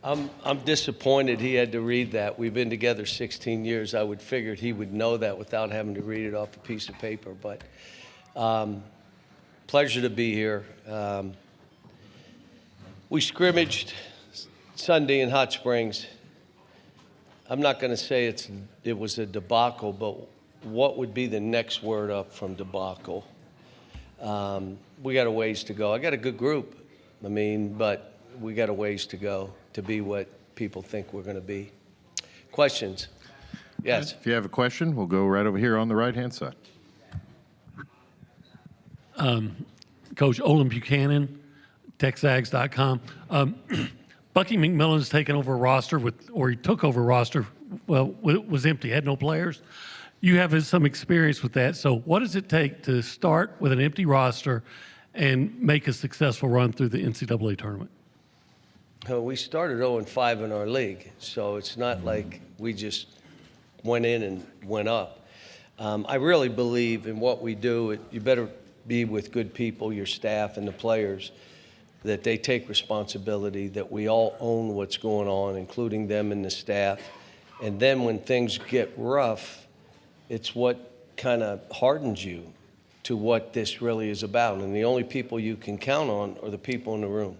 I'm disappointed he had to read that. We've been together 16 years. I would figured he would know that without having to read it off a piece of paper. But pleasure to be here. We scrimmaged Sunday in Hot Springs. I'm not going to say it was a debacle, but what would be the next word up from debacle? We got a ways to go. I got a good group, but we got a ways to go to be what people think we're going to be. Questions? Yes. If you have a question, we'll go right over here on the right-hand side. Coach Olin Buchanan, TexAgs.com. Bucky McMillan's taken over a roster he took over a roster, was empty, had no players. You have some experience with that. So what does it take to start with an empty roster and make a successful run through the NCAA tournament? We started 0-5 in our league, so it's not like we just went in and went up. I really believe in what we do. You better be with good people, your staff and the players, that they take responsibility, that we all own what's going on, including them and the staff. And then when things get rough, it's what kind of hardens you to what this really is about. And the only people you can count on are the people in the room.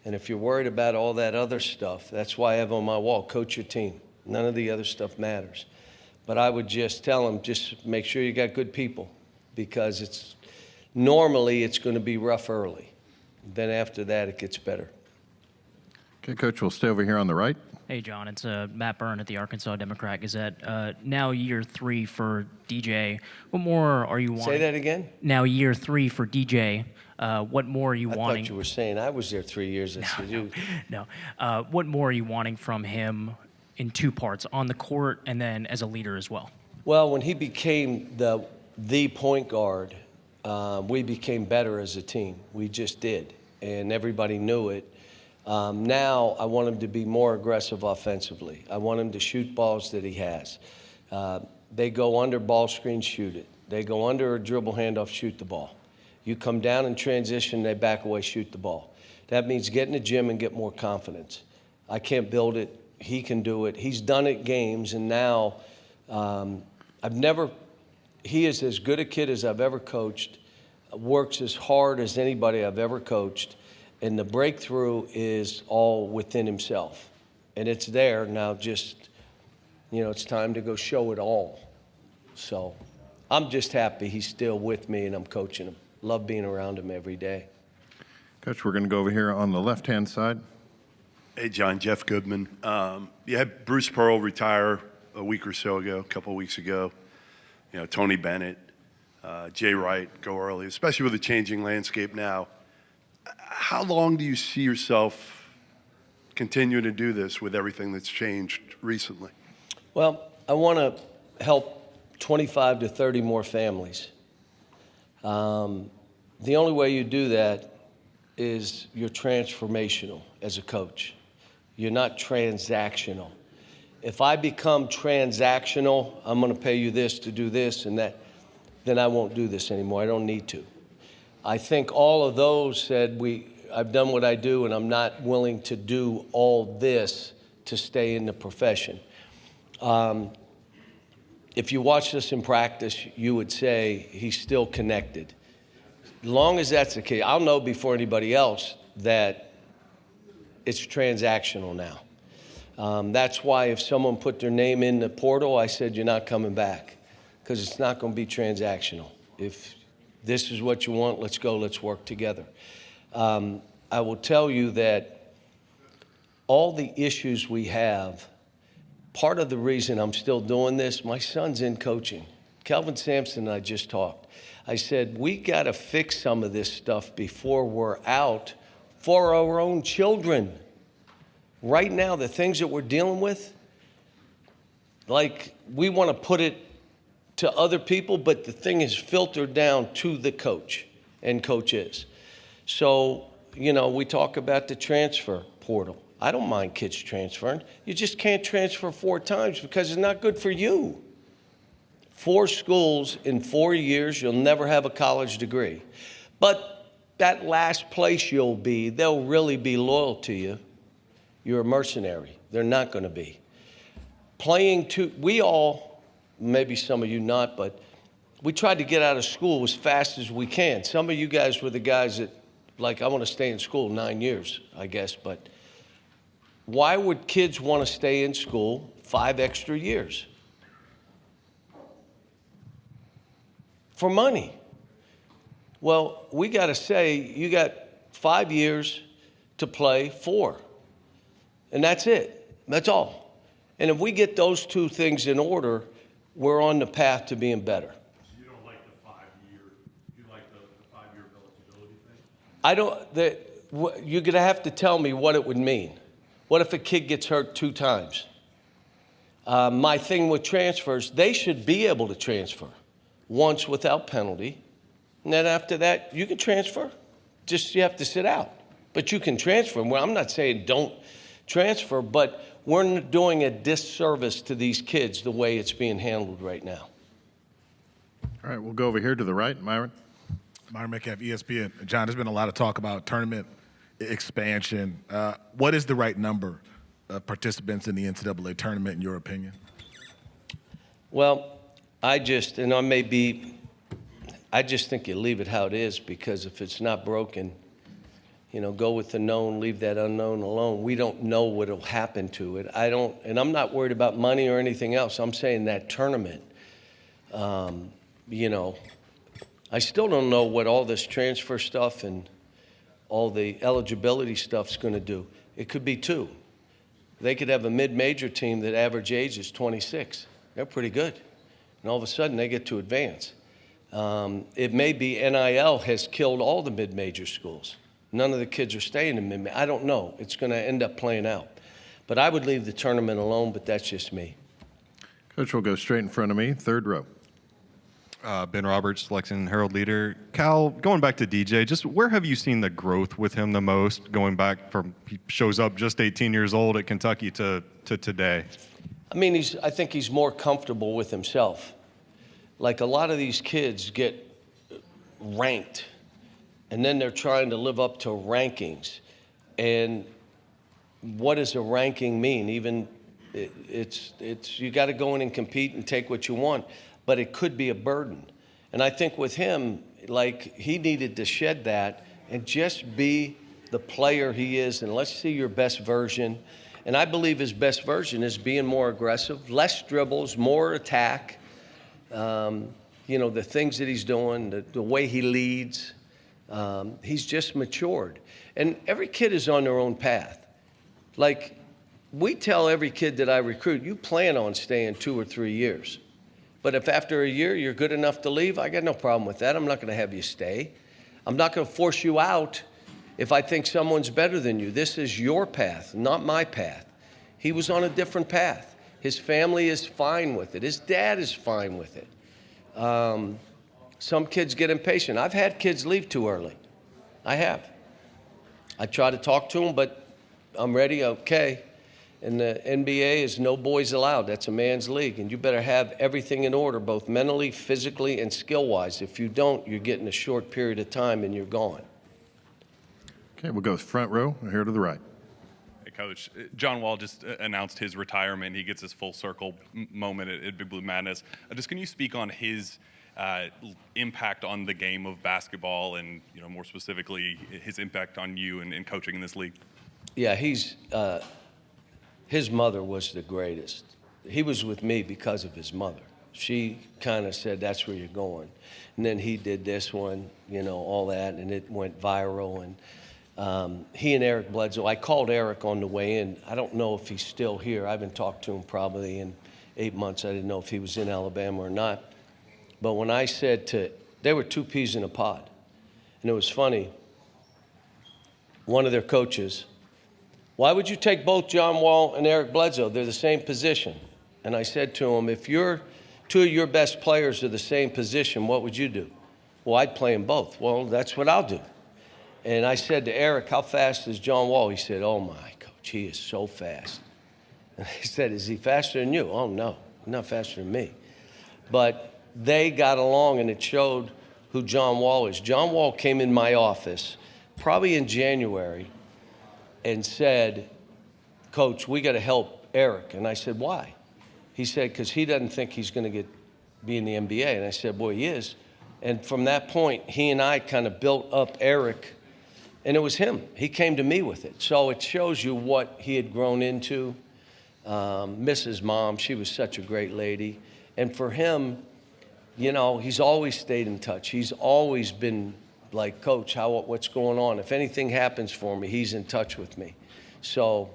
And if you're worried about all that other stuff, that's why I have on my wall, coach your team. None of the other stuff matters. But I would just tell them, just make sure you got good people, because normally it's going to be rough early. Then after that, it gets better. Okay, Coach, we'll stay over here on the right. Hey, John, it's Matt Byrne at the Arkansas Democrat-Gazette. Now year 3 for DJ. What more are you wanting? Say that again? Now year 3 for DJ. What more are you wanting? I thought you were saying I was there 3 years. No. What more are you wanting from him in 2 parts, on the court and then as a leader as well? Well, when he became the point guard, we became better as a team. We just did, and everybody knew it. Now I want him to be more aggressive offensively. I want him to shoot balls that he has. They go under ball screen, shoot it. They go under a dribble handoff, shoot the ball. You come down in transition, they back away, shoot the ball. That means get in the gym and get more confidence. I can't build it. He can do it. He's done it games, and now he is as good a kid as I've ever coached, works as hard as anybody I've ever coached, and the breakthrough is all within himself. And it's there now, just, it's time to go show it all. So I'm just happy he's still with me and I'm coaching him. Love being around him every day. Coach, we're going to go over here on the left-hand side. Hey, John, Jeff Goodman. You had Bruce Pearl retire a week or so ago, a couple of weeks ago. Tony Bennett, Jay Wright go early, especially with the changing landscape now. How long do you see yourself continuing to do this with everything that's changed recently? Well, I want to help 25 to 30 more families. The only way you do that is you're transformational as a coach. You're not transactional. If I become transactional, I'm going to pay you this to do this and that, then I won't do this anymore. I don't need to. I think all of those said, I've done what I do and I'm not willing to do all this to stay in the profession. If you watched us in practice, you would say he's still connected. As long as that's the case, I'll know before anybody else that it's transactional now. That's why if someone put their name in the portal, I said, you're not coming back, because it's not going to be transactional. If this is what you want, let's go, let's work together. I will tell you that all the issues we have, part of the reason I'm still doing this, my son's in coaching. Kelvin Sampson and I just talked. I said, we got to fix some of this stuff before we're out for our own children. Right now, the things that we're dealing with, like we want to put it to other people, but the thing is filtered down to the coach and coaches. So, we talk about the transfer portal. I don't mind kids transferring. You just can't transfer 4 times because it's not good for you. 4 schools in 4 years, you'll never have a college degree. But that last place you'll be, they'll really be loyal to you. you're a mercenary. They're not going to be. We all, maybe some of you not, but we tried to get out of school as fast as we can. Some of you guys were the guys that, like, I want to stay in school 9 years, I guess, but why would kids want to stay in school 5 extra years? For money. Well, we got to say, you got 5 years to play 4. And that's it. That's all. And if we get those two things in order, we're on the path to being better. You don't like the 5-year, you like the 5-year eligibility thing? I don't, you're going to have to tell me what it would mean. What if a kid gets hurt 2 times? My thing with transfers, they should be able to transfer once without penalty. And then after that, you can transfer. Just you have to sit out. But you can transfer. Well, I'm not saying don't transfer, but we're doing a disservice to these kids the way it's being handled right now. All right, we'll go over here to the right. Myron? Myron Metcalf, ESPN. John, there's been a lot of talk about tournament expansion. What is the right number of participants in the NCAA tournament, in your opinion? Well, I just think you leave it how it is, because if it's not broken, go with the known, leave that unknown alone. We don't know what will happen to it. And I'm not worried about money or anything else. I'm saying that tournament, I still don't know what all this transfer stuff and all the eligibility stuff's going to do. It could be 2. They could have a mid-major team that average age is 26. They're pretty good. And all of a sudden, they get to advance. It may be NIL has killed all the mid-major schools. None of the kids are staying in mid-major. I don't know. It's going to end up playing out. But I would leave the tournament alone, but that's just me. Coach will go straight in front of me, 3rd row. Ben Roberts, Lexington Herald leader. Cal, going back to DJ, just where have you seen the growth with him the most, going back from he shows up just 18 years old at Kentucky to today? I mean, I think he's more comfortable with himself. Like, a lot of these kids get ranked, and then they're trying to live up to rankings. And what does a ranking mean? Even it's you got to go in and compete and take what you want, but it could be a burden. And I think with him, like, he needed to shed that and just be the player he is, and let's see your best version. And I believe his best version is being more aggressive, less dribbles, more attack. The things that he's doing, the way he leads, he's just matured. And every kid is on their own path. Like, we tell every kid that I recruit, you plan on staying 2 or 3 years. But if after a year you're good enough to leave, I got no problem with that. I'm not going to have you stay. I'm not going to force you out if I think someone's better than you. This is your path, not my path. He was on a different path. His family is fine with it. His dad is fine with it. Some kids get impatient. I've had kids leave too early. I have. I try to talk to them, but I'm ready, okay. And the NBA is no boys allowed. That's a man's league. And you better have everything in order, both mentally, physically, and skill-wise. If you don't, you're getting a short period of time and you're gone. Okay, we'll go front row, here to the right. Hey, Coach. John Wall just announced his retirement. He gets his full circle moment at Big Blue Madness. Just can you speak on his impact on the game of basketball and, more specifically, his impact on you and coaching in this league? Yeah, his mother was the greatest. He was with me because of his mother. She kind of said, that's where you're going. And then he did this one, all that, and it went viral. And he and Eric Bledsoe, I called Eric on the way in. I don't know if he's still here. I haven't talked to him probably in 8 months. I didn't know if he was in Alabama or not. But when I said they were 2 peas in a pod. And it was funny. One of their coaches, why would you take both John Wall and Eric Bledsoe? They're the same position. And I said to him, if 2 of your best players are the same position, what would you do? Well, I'd play them both. Well, that's what I'll do. And I said to Eric, how fast is John Wall? He said, oh, my, Coach, he is so fast. And I said, is he faster than you? Oh, no, he's not faster than me. But they got along, and it showed who John Wall is. John Wall came in my office probably in January and said, Coach, we got to help Eric. And I said, why? He said, because he doesn't think he's going to be in the NBA. And I said, boy, he is. And from that point, he and I kind of built up Eric, and it was him. He came to me with it. So it shows you what he had grown into. Mrs. Mom, she was such a great lady. And for him, you know, he's always stayed in touch. He's always been like, Coach, what's going on? If anything happens for me, he's in touch with me. So,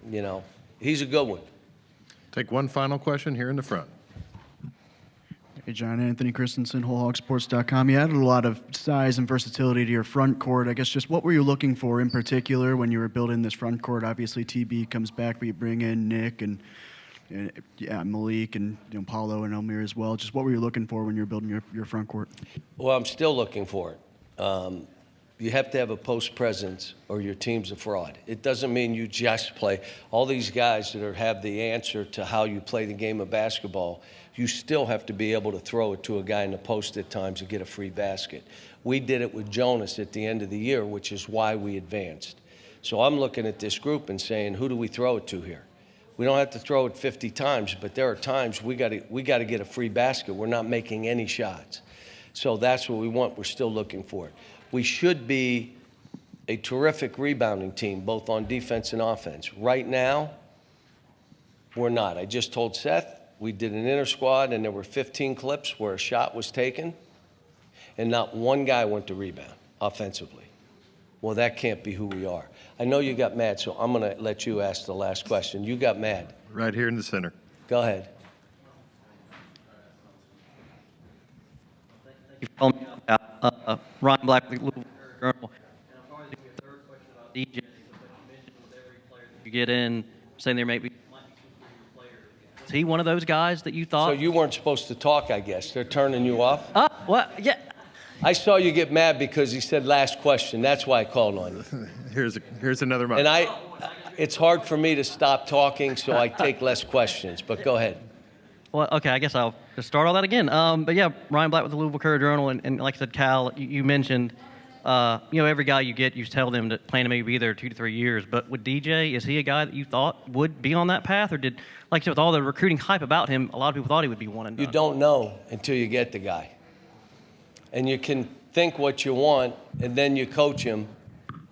you know, he's a good one. Take one final question here in the front. Hey, John, Anthony Christensen, WholeHogSports.com. You added a lot of size and versatility to your front court. I guess just what were you looking for in particular when you were building this front court? Obviously, TB comes back, but you bring in Nick and Malik and Paulo and Elmir as well. Just what were you looking for when you were building your front court? Well, I'm still looking for it. You have to have a post presence or your team's a fraud. It doesn't mean you just play. All these guys that have the answer to how you play the game of basketball, you still have to be able to throw it to a guy in the post at times and get a free basket. We did it with Jonas at the end of the year, which is why we advanced. So I'm looking at this group and saying, who do we throw it to here? We don't have to throw it 50 times, but there are times we got to get a free basket. We're not making any shots. So that's what we want. We're still looking for it. We should be a terrific rebounding team, both on defense and offense. Right now, we're not. I just told Seth, we did an inter-squad, and there were 15 clips where a shot was taken, and not one guy went to rebound offensively. Well, that can't be who we are. I know you got mad, so I'm going to let you ask the last question. You got mad. Right here in the center. Go ahead. Ryan Black with the Louisville Journal. And I'm sorry to do your third question about DJ, but you mentioned with every player that you get in, saying there might be 2 or 3 players. Was he one of those guys that you thought? So you weren't supposed to talk, I guess. They're turning you off? What? Yeah. I saw you get mad because he said last question. That's why I called on you. Here's another mic. And it's hard for me to stop talking, so I take less questions. But go ahead. Well, okay, I guess I'll just start all that again. But yeah, Ryan Black with the Louisville Courier-Journal, and like I said, Cal, you mentioned, every guy you get, you tell them to plan to maybe be there 2 to 3 years. But with DJ, is he a guy that you thought would be on that path, or did, like I said, with all the recruiting hype about him, a lot of people thought he would be one and done? You don't know until you get the guy. And you can think what you want, and then you coach him,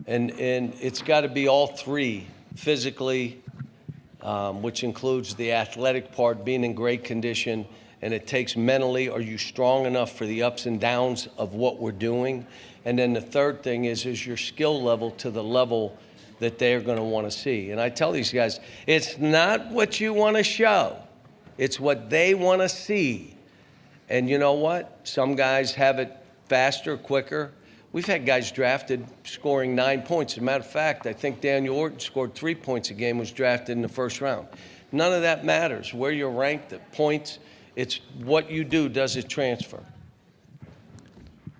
and it's got to be all three, physically, which includes the athletic part, being in great condition, and it takes mentally, are you strong enough for the ups and downs of what we're doing? And then the third thing is your skill level to the level that they're going to want to see. And I tell these guys, it's not what you want to show. It's what they want to see. And you know what? Some guys have it faster, quicker. We've had guys drafted scoring 9 points. As a matter of fact, I think Daniel Orton scored 3 points a game, was drafted in the first round. None of that matters. Where you're ranked, the points, it's what you do, does it transfer?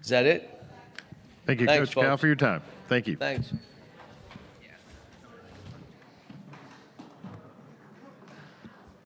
Is that it? Thank you, Thanks, Coach Cal, folks. for your time. Thank you. Thanks.